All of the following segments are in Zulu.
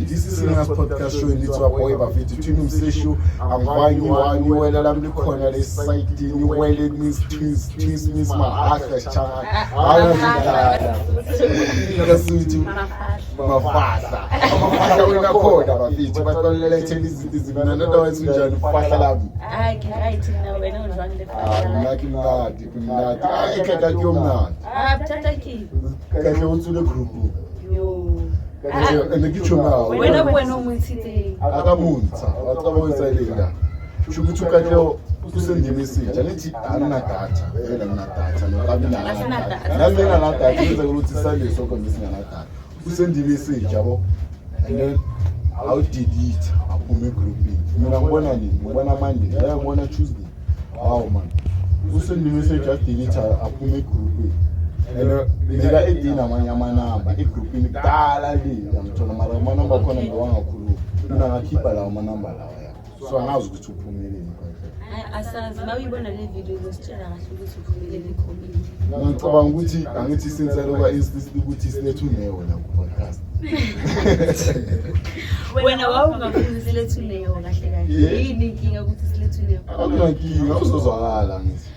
this is Singers Podcast Show lithiwa boy bafethu thina umseshu angwani wani wena lami likhona le site ni wele twist miss mahasha changa ayazidala ngasuthi mafahla wena khona bafethu baxolela itheni izinto zimana otherwise unjani ufahla lami right now wena unjani le fahla kumnati ikheka kuyomnati thatha ki kahle utsule group yo Ngichumayo wena umuthile akamunza wacabonisa ilinga ukuthi kahle usende message anithi anina data vela mina data nokabi na nami na data yenza ukuthi sale soko ngisina na data usende message yabo and then how delete aphume grouping mina ngibona nini ngibona Monday la ngibona Tuesday wow man usende message delete aphume grouping mina edina amanye amanamba egroupini kudala le ngithola mara amanamba khona ngiwangakhuluma mina ngakhipha lawo amanamba lawa ya so angazi ukuthi uphumelele asazi mawuyibona le video uzositshela kahle ukuthi uphumelele community ngicabanga ukuthi angithi sincela kwa insist ukuthi silethu neyo la ku podcast wena wawungafuni silethu neyo kahle yini inkinga ukuthi silethu neyo akunankinga uzozwakala ngithi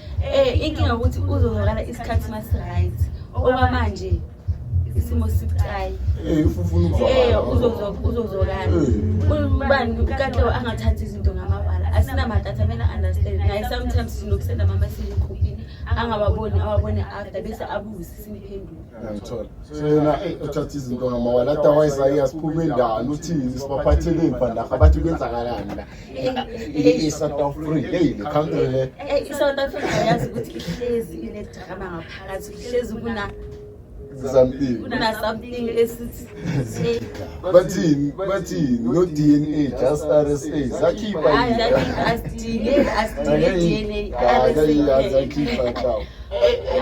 inkinga ukuthi uzozwakala isikhathi masi-right okwamanje isimo sibucayi ufuna ukuzwakala uzozwakala ubani kade angathathi izinto ngamabala asinamadatha mina understand naye sometimes sinokusenda ama-message egruphini angababoni awabone after bese abuze simphendule ngiyathola so yena uthatha izinto ngamawala otherwise ayasiphume endala uthini sibaphathele impandaha bathi kwenzakalani la i-South Africa le country le i-South Africa yazi ukuthi ihlezi inedrama ngaphakathi ihlezi something esithi bathini no DNA just RSA zakhipha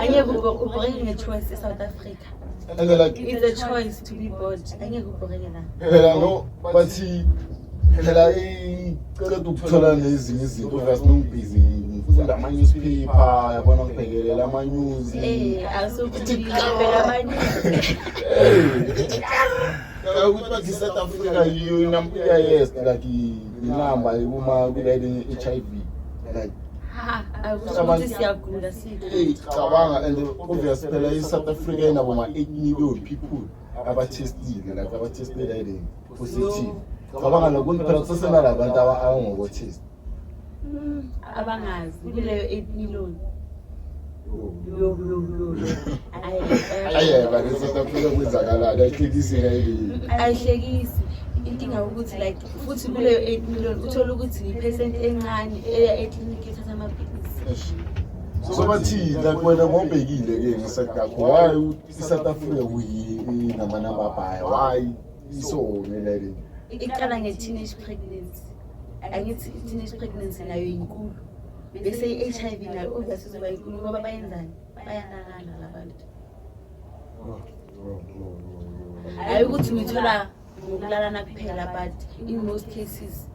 angeke ubhoreke nge-choice eSouth Africa it's a choice to be bored angeke ubhoreke la phela no bathi phela iqeda ukuthola nezinye izinto ngasinombhizi ngifunda ama-newspaper yabona ngibhekelela ama-news asukuthi phela ama-news ukuthi bathi South Africa yiyo yes like inamba uma kulayini HIV like ukuthi siyagula cabanga and obviously phela i-South Africa inabo ma-8 million people abatestile like abatested ID positive cabanga lokuthi phela kusasena labantu abangokotest abangazi kuleyo 8 million ayeba le-South Africa kwenzakalani ayihlekisi ngayibili ayihlekisi inkinga ukuthi like futhi kuleyo 8 million uthola ukuthi i-percent encane eya eklinikhi ethatha amaphilisi so bathi like wena ngobhekile-ke ngesadakho why i-South Africa kuyi-namanamba abhaya why isonelele iqala nge-teenage pregnancy angithi i-teenage pregnancy nayo inkulu bese i-HIV nayo obviously izoba inkulu ngoba bayenzani bayanakana labantu hayi ukuthi uyithola ngokulalana kuphela but in most cases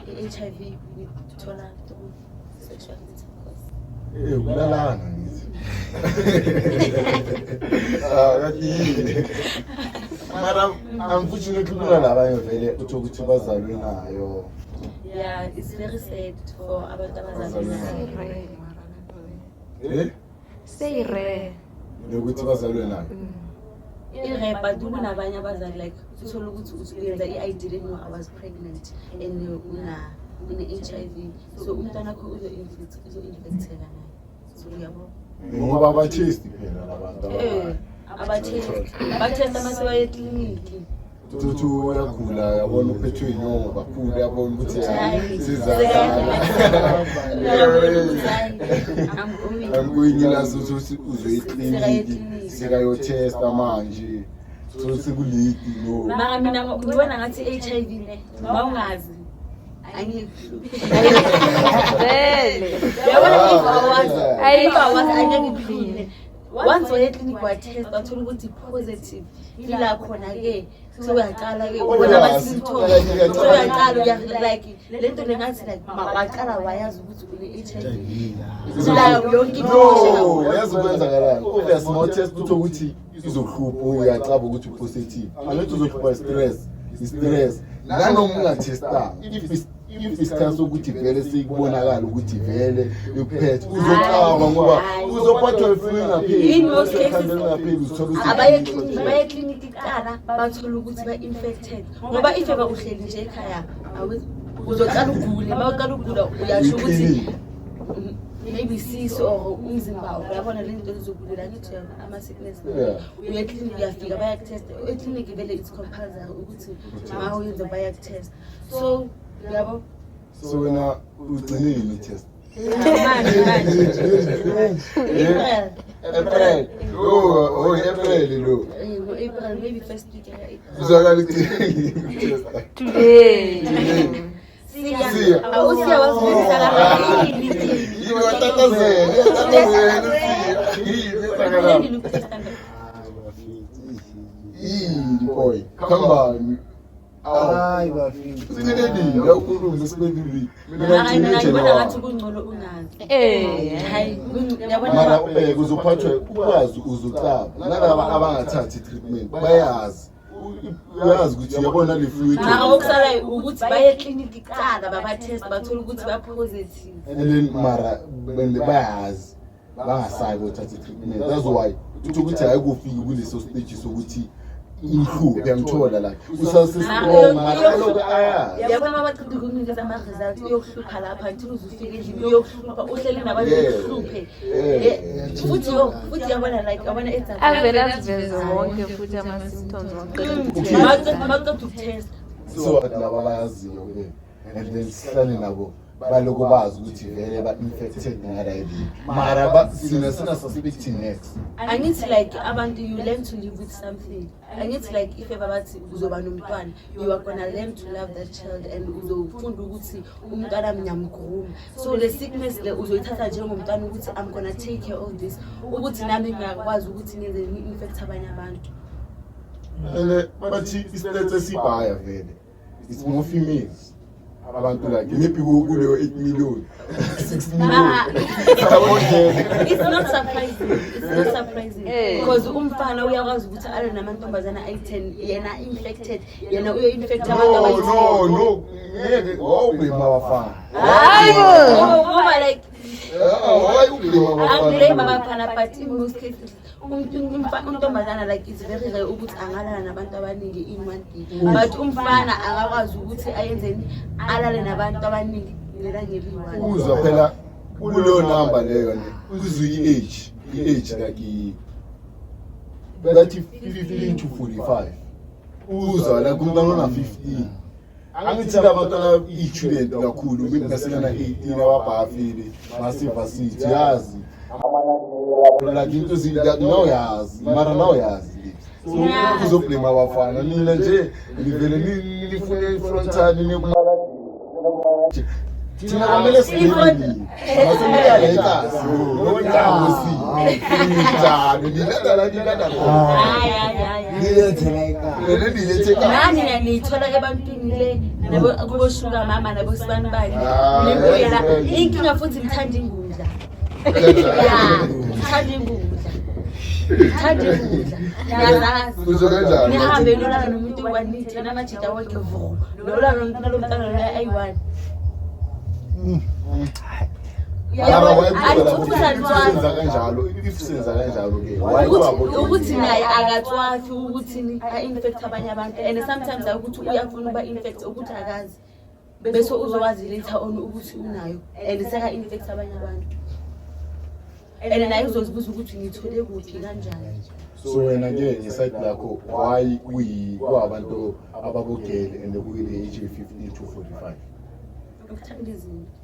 i-HIV uyithola through sexual intercourse kulalana ngithi kathile mara unfortunately kuna labanye vele uthi ukuthi bazalwe nayo yeah it's very sad for abantu abazalwe nayo say rare lokuthi bazalwe nayo ireba kunabanye abazali like uthola ukuthi uyenza i-ID then I was pregnant and une-HIV so umntwana wakho uzo-infecteka nayo so uyabo ngoba abathesti phela labantu abathesta masebaye ekliniki uthi uyagula yabona uphethwe inyongo kakhulu yabona ukuthi angikuyinye lazo ukuthi uze ekliniki sekayotesta manje so sekulidi no mara mina ngibona ngathi i-HIV le mawungazi angeke once waya clinic watest wathola ukuthi positive ila khona-ke sewuyaqala-ke ubona ama-symptoms sewuyaqala like lento lengathi like waqala wayazi ukuthi une-HIV yonke no yazi ukwenzakalani obviously no test utho ukuthi izohlupha uyacaba ukuthi positive angithi uzohlupha stress stress nanoma ungatesta if isikhathi ukuthi vele sikubonakala ukuthi vele uphethe uzocaba ngoba uzophathwa iflu ngaphezulu in most cases abaye clinic iqala bathola ukuthi ba infected ngoba if eba uhleli nje ekhaya uzocala ugule mawuqala ugula uyasho ukuthi maybe sis or umzimba uyabona le nto ezokulela ngithi ama sickness uye clinic uyafika bayakutest e-clinic vele it's compulsory ukuthi ma uyenza bayakutest so yabo so wena ugcinile test April maybe first week uzakala today awusiya wasibenzisa boy come hayi bafiki sinedini yakhuluma sibedili mina ngibona ngathi kungcono unazi hayi yabona mara uzophathwa ukwazi uzocaba nalaba abangathathi treatment bayazi uyazi ukuthi yabona le fluid okusala ukuthi baye clinic iqala babatest bathola ukuthi ba positive and then mara bayazi bangasayi ukuthatha treatment that's why ukuthi ayikufiki kuleso stage sokuthi imhlupho uyamthola la usasistrong mara aya yabona abaqeda ukunikeza ama results uyokuhlupha lapha until uzufike endlini uyokuhlupha uhlele nabantu uhluphe futhi yabona like yabona ethatha avele wonke futhi ama symptoms maqeda ukutest so laba bayaziyo ke and then sihlale nabo baloko bazi ukuthi vele ba infected ngara mara sina suspecting next I need to like abantu you learn to live with something I need to like if ever bathi uzoba nomntwana you are gonna learn to love that child and uzofunda ukuthi umntwana mnyamguru so the sickness le uzoyithatha njengomntwana ukuthi I'm gonna take care of this ukuthi nami ngiyakwazi ukuthi ngenze infect abanye abantu bathi isithethe esibhaya vele it's more females abantu like maybe kuleyo 8 million 6 million it's not surprising because umfana uyakwazi ukuthi ale namantombazana ay10 yena infected yena uyo infect abantu abayi no ngeke wawubema abafana hayibo ngoba like wawubema abafana but in most cases untombazana like it's very rare ukuthi angalala nabantu abaningi in one day but umfana akakwazi ukuthi ayenzeni alale nabantu abaningi ngelangeliwana uzwa phela kuleyo number leyo uzwe i-age like bathi 15 to 45 uzwa la kumntana ona 15 angithi abantwana i-student kakhulu mina naselana 18 ababhafile masiva sithi yazi like into zinayazi mara nayazi uzoblame abafana nina nje nivele nilifune frontali nekumala thina kumele sibini masemiyale ekasi nondamusi njalo niletheka nani niyithola ebantwini le nabo kuboshuka mama nabo sibani bani nibuyela inkinga futhi ngithanda ingudla ngithanda ingudla yazazi nihambe nolala nomuntu wanithi namajida wonke vu nolala nomuntu nalomntana lo ayi1 ukuthi naye akatswafi ukuthi a-infect abanye abantu and sometimes ukuthi uyafuna uba infect ukuthi akazi bese uzokwazi later on ukuthi unayo and seka-infect abanye abantu and naye uzozibuza ukuthi ngithole kuphi kanjani so wena ke ngeside lakho why kuyabantu ababogele and kuyile age 15 to 45 ukuthanda izinto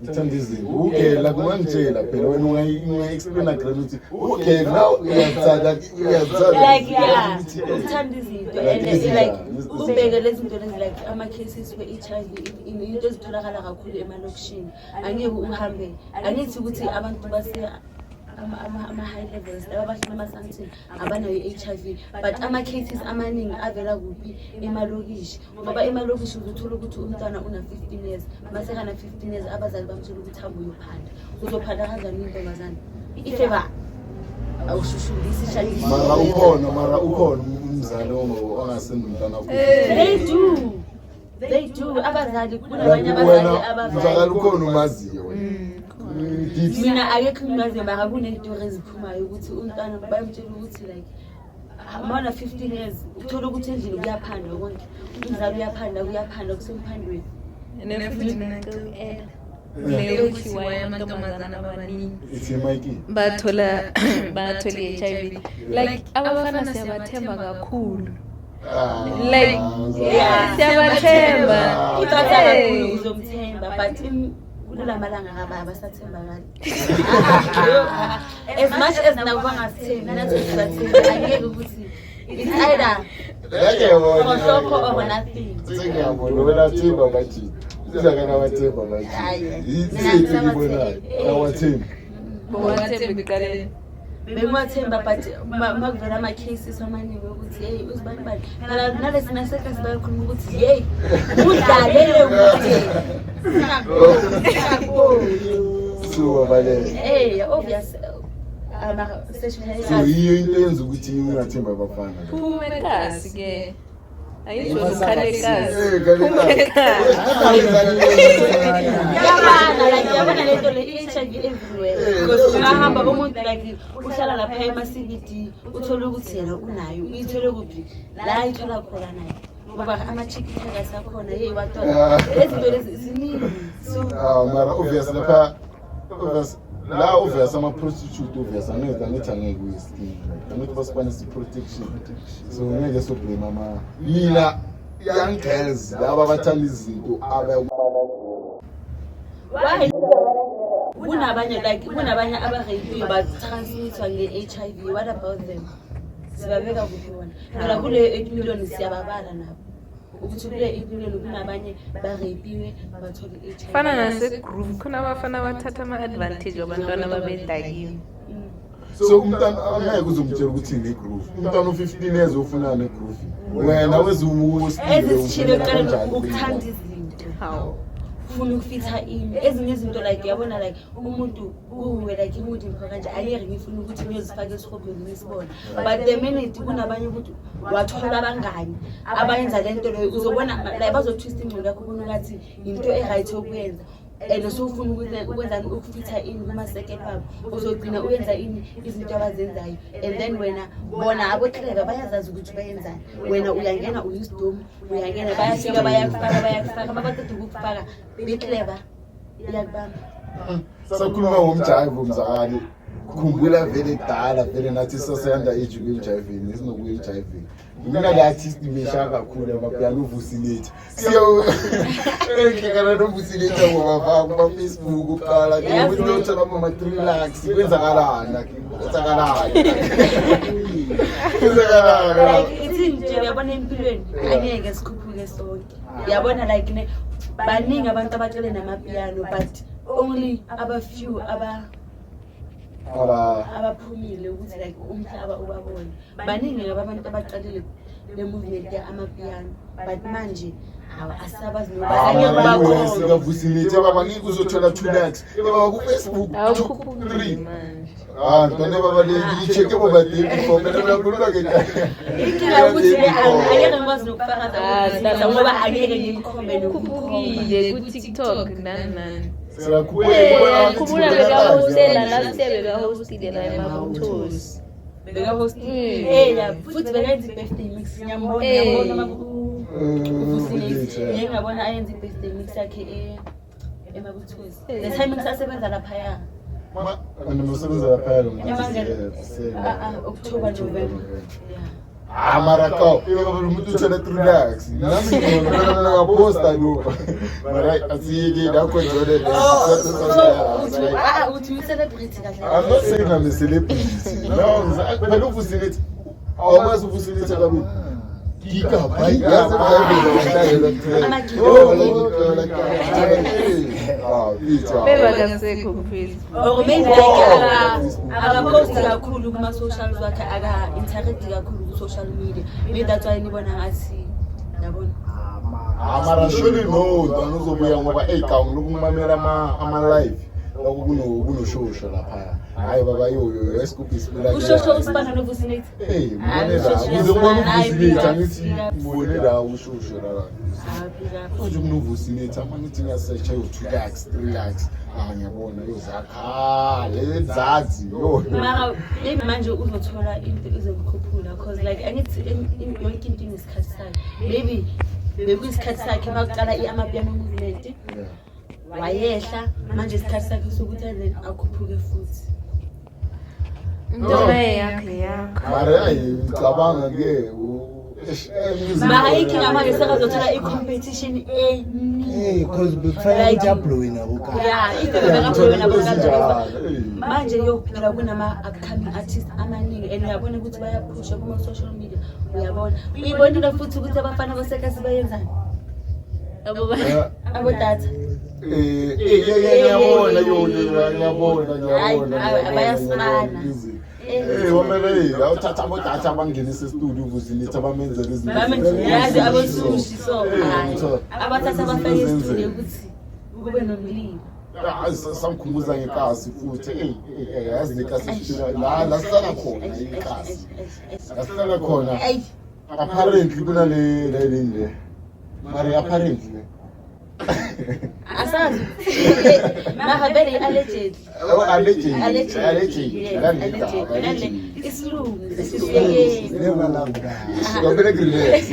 ngithanda izinto ukela kunganjela phela wena ungayi-explain agree ukuthi okay now uyathanda like yeah ukuthanda izinto and like ubheke lezi zinto lezi like ama-cases we-HIV into ezitholakala kakhulu emalokishini angeke uhambe angithi ukuthi abantu ama-high levels laba bahlala ama-something abanayo i-HIV but ama-cases amaningi avela kuphi emalokishi ngoba emalokishi uzothola ukuthi umntwana una-15 years masekana 15 years abazali bamthola ukuthi hambe uyophanda uzophanda kanjani intombazana ifeba awushushulisi shayisa mara ukhona umzali ongasendi umntana wakho. They do abazali kunabanye abazali abazali mzakala ukhona umaziyo mina akekho ngimaziyo mara kunento eziphumayo ukuthi umntana bayamtshela ukuthi like mawuna 15 years uthola ukuthi endlini kuyaphanda konke umzali uyaphanda kusemaphandweni and futhi mina leyo kuthiwa amantombazana abaningi bathola i-HIV like abafana siyabathemba kakhulu like siyabathemba uthatha kakhulu uzomthemba but kulamalanga abasathemba as much as nabo bangasithembi nathi sizathemba angeke ukuthi it's either for or nothing. Sengiyabona wena themba bathi sizakana bathemba bathi yisithi ngibona awathembi bowathemba iqaleni bengiwathemba but makuvela ama-cases amaningi ukuthi hey uzibani bani nalesi nasekasi bayakhuluma ukuthi hey udlalele ukuthi obvious so yiyo into yenza ukuthi ungathemba abafana phume kasi ke ayisho ukhalekazi yabana lento le i-HIV everywhere because ungahamba umuntu like uhlala lapha ema-CBD uthola ukuthi yena unayo uyithole kuphi la ithola khona nayo ngoba ama-chicken hackers akhona hey wathola ezinto lezi ziningi so mara obvious lapha la obvious ama-prostitute obvious angithi angeke uyiskin angithi basibanisa i-protection so ngeke soblame mina young girls laba abathanda izinto kunabanye abareyipiwe batransmithwa nge-HIV. What about them? Sibabeka kuphi bona? Phela kule 8 million siyababala nabo ukuthi kule 8 million kunabanye bareyipiwe bathola i-HIV. fana nase-groove khona abafana bathatha ama-advantage wabantwana babedakiwe. So umntana angeke uzomtshela ukuthi ne-groove umntana u-15 years ufuna ne-groove wena ezithile ekuqaleni ukuthanda izinto ufuna ukufitha ini ezinye izinto like yabona like umuntu uwe like umuntu kanje angeke ngifuna ukuthi ngizifake esihobweni ngisibona but the minute kunabanye ukuthi wathola abangani abayenza lento leyo uzobona like bazotwist ingqondo yakho ubona ngathi into e-right yokuyenza and so ufuna ukwenza ukufitha ini kuma-second wabo uzogcina uyenza ini izinto abazenzayo and then wena bona abo-clever bayazazi ukuthi bayenzani wena uyangena uyisidom uyangena bayafika bayakufaka babaqeda ukukufaka be-clever iyakubamba sakhuluma ngomjayivo mzakali khumbula vele kudala vele nathi saseyanda-age kwi-HIV esinokuyi-HIV mina le-artist mesha kakhulu amapiano uvusiletha siyoenkekana novusiletha ngobafaka kuma-Facebook uqala kuthola ama-3 kwenzakalana ithi nje uyabona empilweni angeke sikhuphuke sonke uyabona like baningi abantu abacele namapiano but only abafew abaphumile ukuthi like umhlaba ubabone baningi abantu abaqalile le movement amapiano but manje asabazi nobani sikavusiletha babaningi uzothola 2 lakhs ku-Facebook 3 ntone babalecheke bobadebifomenaakululake inkinga ukuthi angeke ngikwazi nokufakaza ngoba angeke ngimkhombe kukile ku-TikTok nani khumula bekahostela lasiya bekahostile la emabuthosi futhi bekenza i-birthday mix ngiyambona uvusilethe ngabona ayenza i-birthday mix yakhe emabuthosi the time ngisasebenza laphaya nosebenza laphaya October November Maracau, umuntu uthela 3 lakhs nami ngiyona lo mara asiyeke lakho njole uthi uyi-celebrity kahle I'm not saying I'm a celebrity no phela uvusilethe awumazi uvusilethe kabi gigabyte bebakasekho ku-Facebook or maybe akaposti kakhulu kuma-socials wakhe aka-interact kakhulu ku-social media maybe that's why nibona ngathi yabona mara surely no ntwana uzobuya ngoba ey'kawungi lokumamela ama-live kunoshosho lapha hayi baba yoyo esikuphi isibela ushosho usibana novusinate uzobona uvusinate angithi ngibone la ushosho la manje kunovusinate amangithi ngiyasearch yo2 lakhs 3 lakhs ngiyabona yozakha lezazi yo mara maybe manje uzothola into ezokukhuphula because like angithi yonke into inesikhathi sayo maybe bekuyisikhathi sakhe makuqala iamapiano movement wayehla manje isikhathi sakhe sokuthi then akhuphuke futhi into yakho mara ayicabanga ke mara ikinga manje sekazothola i-competition because bekufanele ukuthi ablowe nabo manje yophela kunama-upcoming artists amaningi and uyabona ukuthi bayaphusha kuma-social media uyabona uyibonile futhi ukuthi abafana basekasi bayenzani abodata ngiyabona bayasibana wamele awuthatha abodata abangenisa estudio uvusinitha bamenzela yazi abosushi so abathatha abafake estudio ukuthi kube nomlilo samkhumbuza ngekasi futhi yazi nekasi la sihlala khona ikasi la sihlala khona apparently kunale mari apparently asazi mara vele alleged isilungu sisiyekeni ngabele relax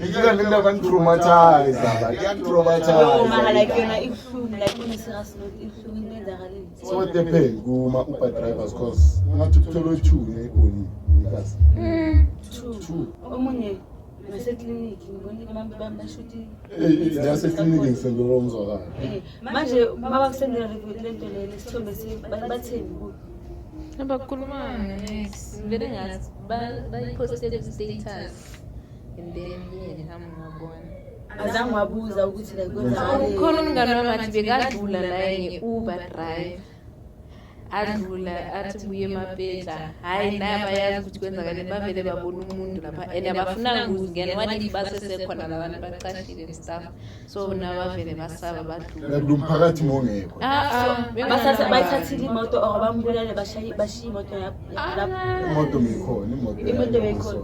ngika mina bantraumatize mara like yona ibuhlungu like uneserious note ibuhlungu into enzakalile so depend kuma Uber drivers cause ngathi kuthola u2 neboni ikasi two omunye nasekliniki ngibona bambashuthi yasekliniki ngisendolo umzwakala manje babakusendela lento le sithombe batheni ku abakhuluma next vele ngathi bayiposted ku-status and then ngabona azange wabuza ukuthi like ukhona umngane wami athi bekadlula naye nge-Uber drive adlula athi buye emapedla hayi naye abayazi ukuthi kwenzakale bavele babona umuntu lapha and abafunanga ukungena wathi basesekhona labantu baqashile and stuff so nabavele basaba badlula umphakathi mongekho bayithathile imoto or bambulale bashiya imoto lapho imoto beyikhona imoto beyikhona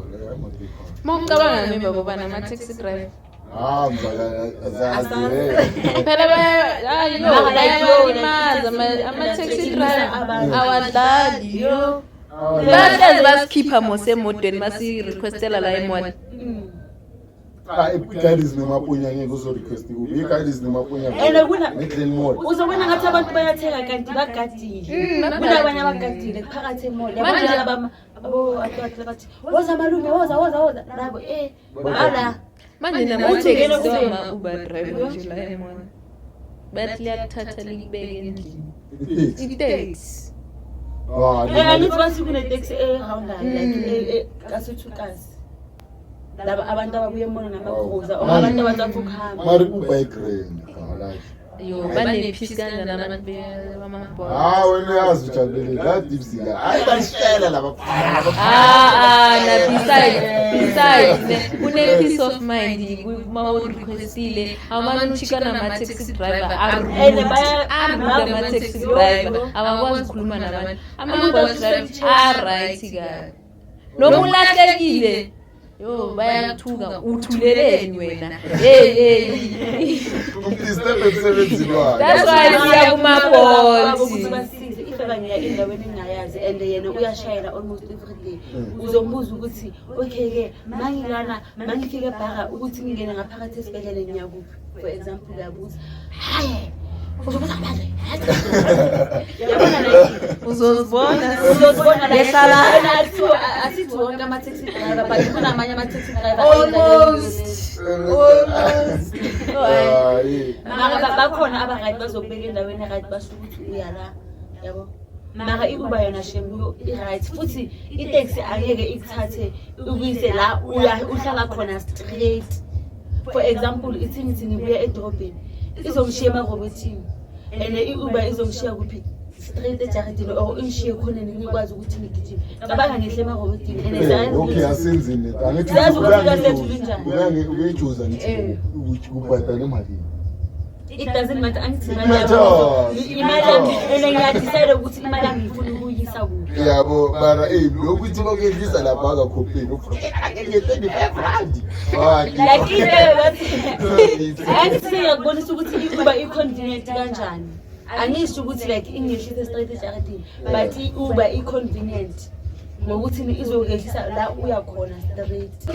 mawucabanga nami babona ama-taxi driver phela bayalimaza ama-taxi driver awadlali yo bahlezi basikhipha mosemotweni basirequestela la emoto guides nemapunya ngeke uzorequest kuphi i-guides nemapunya uzobona ngathi abantu bayathenga kanti bagadile kunabanye abagadile phakathi emoto yabona abo bathi woza malume woza nabo bala manje nama-taxi wama-Uber driver nje la emoto bathi liyakuthatha likubeke endlini i-taxi angithi basikuneteksi ehawungayo like kasuthukazi laba abantu ababuye emona namagruza or abantu abathatha ukuhamba mari ubaygrand like yo banephisi kanjani abantu bamabhola wena yazi ujabulele la dipsika hayi basishela laba besides une-peace of mind uma urequestile awumane uchikana nama-taxi driver arude ama-taxi driver abakwazi ukukhuluma nabantu ama-bus driver aright kabi noma ulahlekile yo bayathuka uthuleleni wena that's why siya kuma-bolt basize ifebanya endaweni engayazi and yena uyashayela almost every day uzombuza ukuthi okay-ke mangifike ebhara ukuthi ngingene ngaphakathi esibhedlele ngiyakuphi for example uyabuza hayi uzobuza manje uzozibona asithi wonke ama-taxi driver but kunamanye ama-taxi driver bakhona aba-right bazokubeka endaweni right basho ukuthi uyala yabo mara i-Uber yona shemu i-right futhi itaxi angeke ikuthathe ukuyise la uhlala khona straight for example ithi ngibuya edorobheni izongishiya emarobotini and i-Uber izongishiya kuphi straight ejaridini or ingishiye khona ngikwazi ukuthi ngigijime cabanga ngihle emarobotini okay asenzini angithi yazi ukuthi kasethu linjani uyajuza ngithi ubhadala imali it doesn't matter angithi Matter. imali and ngiyadecide ukuthi imali angifuna ukuyisa kuphi. Yabo mara lokuthi bakuyedlisa lapha akakhopeni ufuna nge-35 rand. Like into angithi ngiyakubonisa ukuthi Uber i-convenient kanjani. Angisho ukuthi like ingehlise straight ejaradini but i-Uber i-convenient. Ngokuthi izokehlisa la uya khona straight.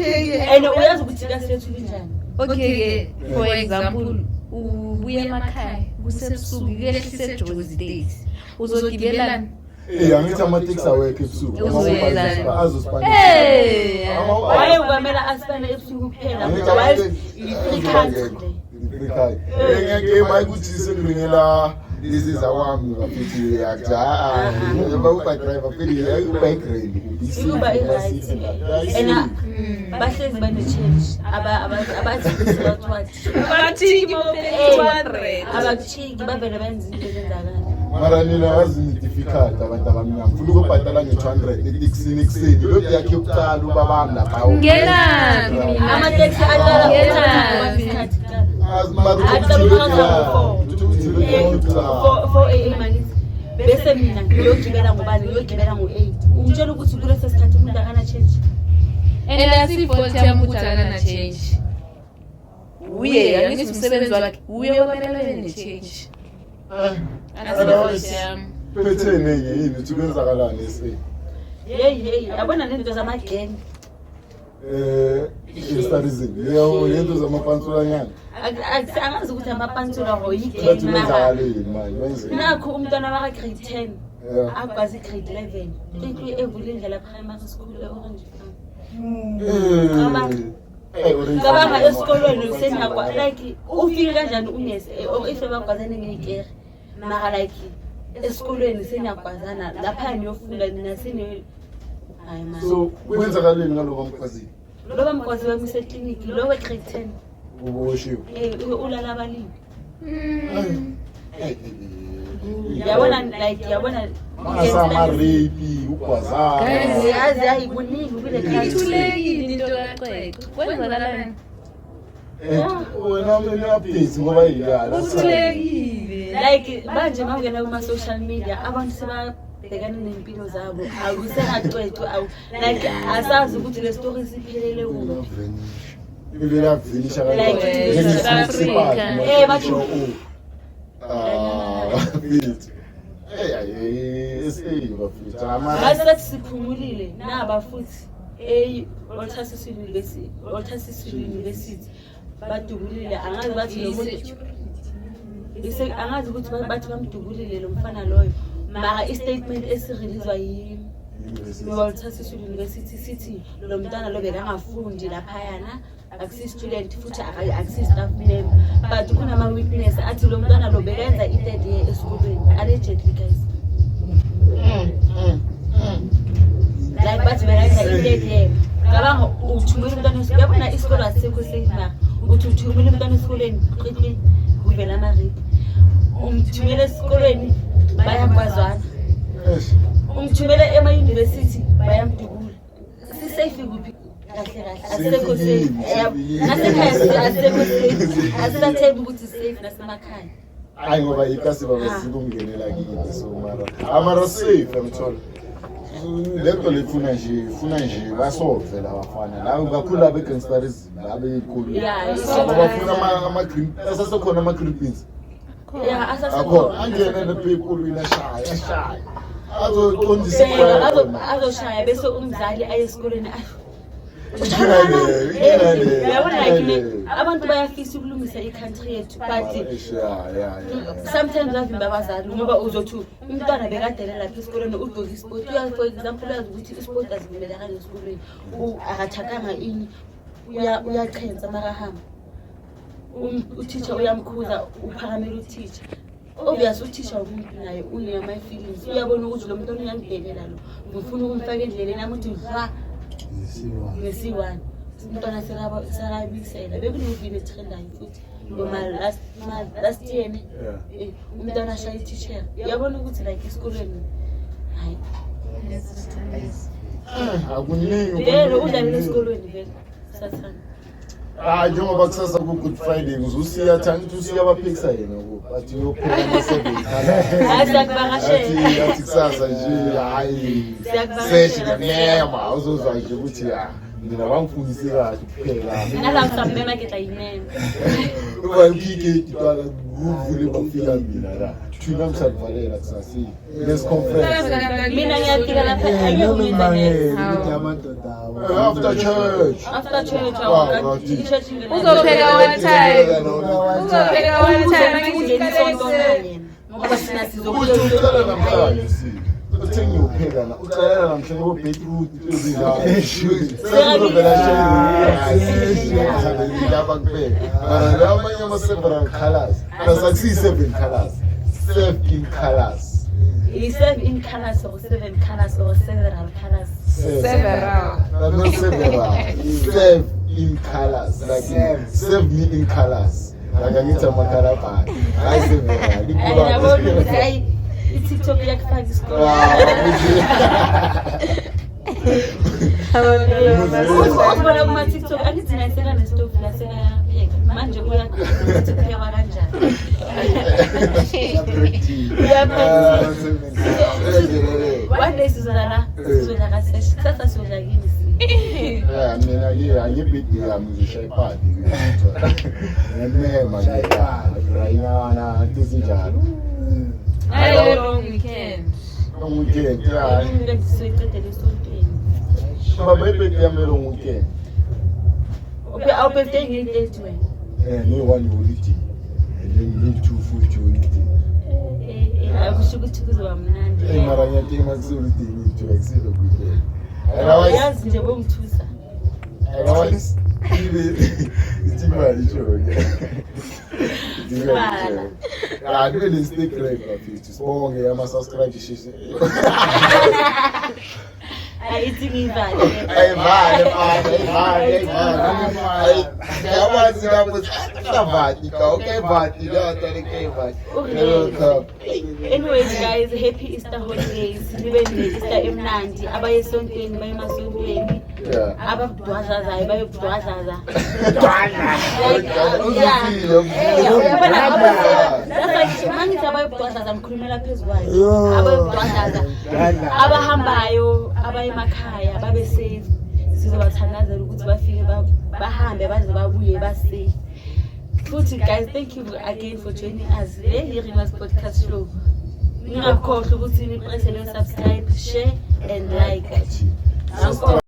And uyazi ukuthi kasethu kanjani. Okay, for example, ubuye emakhaya kusebusuku kuyehlise eJozi Days. Uzogibelana. Angithi ama-taxi awekho ebusuku. Azospanda. Waye ukwamela asipane ebusuku kuphela ngoba waye ngeke mayikuthi sengibingela lezi zawami ngafithi yajaha uba driver phela uyibike rally Uber i-right and bahlezi bane-change abathi Abathiki bophe 200. abakuchiki bavele benza into ezenzakala. mara nina yazi difficult abantu abamnyama ufuna ukubhadala nge-200 eteksini ekuseni lokhu yakhe yokuqala ubabami lapha Ngelaphi mina? Amateksi aqala isikhathi for 4 AM angithi bese mina ngiyogibela ngobani ngiyogibela ngo-8 ungitshela ukuthi kuleso sikhathi umuntu akana-change. And asifoti yamuthi akana change. Uye angithi umsebenzi wakhe uye wamele ne-change. Asifoti yami. phethene yini uthi kwenzakalani Hey yabona lento zama-gang estarism lento zamapantsulanyana angazi ukuthi amapansula ho bathi yi-gang mara benzakaleni manje benze nakho umntwana waka-grade 10 akwazi i-grade 11 into evule indlela primary school e-Orange Farm. Ngabanga esikolweni senakwa like ufike kanjani unesi or ife bakwazane ngeyikere mara like esikolweni senakwazana lapha niyofunda nina sine hayi man so kwenzakaleni ngaloba mkhwazini loba mkwazi wami usekliniki lowe grade 10 uboshiwe ulala abalimi yabona like yabona asama-rape ugwazana yazi hayi kuningi kule class. Ithulekile into kaCweko. Kwenzakalani? wena mene-updates ngoba yiyala Uthulekile. Like manje mawungena kuma-social media abantu sebabhekana nempilo zabo akusenacwethu like asazi ukuthi le story siphelele kuphi. ivela kuvinisha Ngathi siphumulile naba futhi Walter Sisulu University badubulile angazi bathi lo muntu angazi ukuthi bathi bamdubulile lo mfana loyo mara i-statement esireleaswa Walter Sisulu University sithi lo mntwana lo bekangafundi laphayana akusi-student futhi akusi-staff member but kunama-witness athi lo mntwana lo bekenza i-3rd year esikolweni allegedly guys like bathi bekenza i-3rd year ngabanga uthumela umntwana esikolweni yabona isikolo asisekho safe mara uthi uthumela umntwana esikolweni qedweni kuvela ama-rape umthumela esikolweni bayakwazana umthumela ema-university bayamdubula sisafe kuphi kahle asekho safe nasekhaya asekho safe asisathembi ukuthi safe nasemakhaya hayi ngoba ikasiba basikungenela kini so mara safe amthola lento lefuna nje basolve la bafana la kakhulu abe-gangsterism abe-ey'kolweni bafuna ama-green asasekhona ama-green akhona angene nepey'kolweni ashaya azoshaya bese umzali aye esikoleni abantu bayafisa ukulungisa i-country yethu but sometimes bavimba abazali ngoba uzothi umntwana bekadelela lapha esikoleni ugqoke isport for example uyazi ukuthi isport azivumelekanga esikoleni akathakanga ini uyachenza makahamba uthisha uyamkhuza uphakamela uthisha obvious uthisha umuntu naye unama-feelings uyabona ukuthi lo mntwana uyangidelela lo ngifuna ukumfaka endleleni ami uthi ngesiwani umntwana sekabisela bekunovile etrendayo futhi noma last year umntwana ashaya itishera uyabona ukuthi like esikolweni hayi akuningi vele udlalele esikolweni vele sathanda Ah, njengoba kusasa ku-Good Friday uzusiya thani ukuthi usiya abaphikisa yena bathi uyophela Siyakuvakashela. athi kusasa nje hayi seshi ngemema uzozwa nje ukuthi mina bangifundise kahle ukuphela Nala msamema kita inene. uba ukhike itwala kuvule bafika mina la thina msalivalela kusasa conference Mina ngiyafika lapha after church after church awaka church Uzopheka one time. Uzopheka one time. ngoba sina uthi sizokuya ucala namhlanje si uthengi uphela na ucalela namhlanje ko beetroot ezinjalo sengizovela shayini lapha kuphela mara la amanye ama several colors nasakusi 7 colors 7 colors we serve in colors or 7 colors or several colors. Several. not several serve in colors like serve me in colors like angithi amakalabhani hayi several Yabo ukuthi hayi iTikTok yakufaka isikole. Ukubona kuma TikTok angithi nayisela nestofu la sekapheka manje kuyaphekwa kanjani. One day sizolala sizodla kasesh sasa sizodla kini. mina ke angibhidi yami ngishaye party ngemema nje rayana tizinjalo Hayi long weekend. long weekend ya Ngizoyiqedela esontweni. baba ibhedi yami long weekend Awu birthday ngiyidate wena. ne one holiday and then you need 250 holiday Akusho ukuthi kuzoba mnandi. mara nyathema kusolide ngithi akusilo kuphela Yazi nje bongithusa. Itimali nje. Adwele stick right bafethu. Sibonge ama subscribe shishi. Ayithi ngivale. Ayivale. Yabazi lapho savati ka okay vati la tele vati. Anyways guys, happy Easter holidays. Nibe ne-Easter emnandi. Abaye esontweni baye emasontweni. Abadwadlazayo baye kudwadlaza. Mangithi abaye kudwadlaza ngikhulumela phezu kwayo. Abaye kudwadlaza. Abahambayo, abaye emakhaya, babe safe. Sizobathandazela ukuthi bafike bahambe baze babuye ba safe. Futhi guys, thank you again for joining us. Le Rimas podcast show. Ningakhohlwa ukuthi ni press le subscribe, share and like.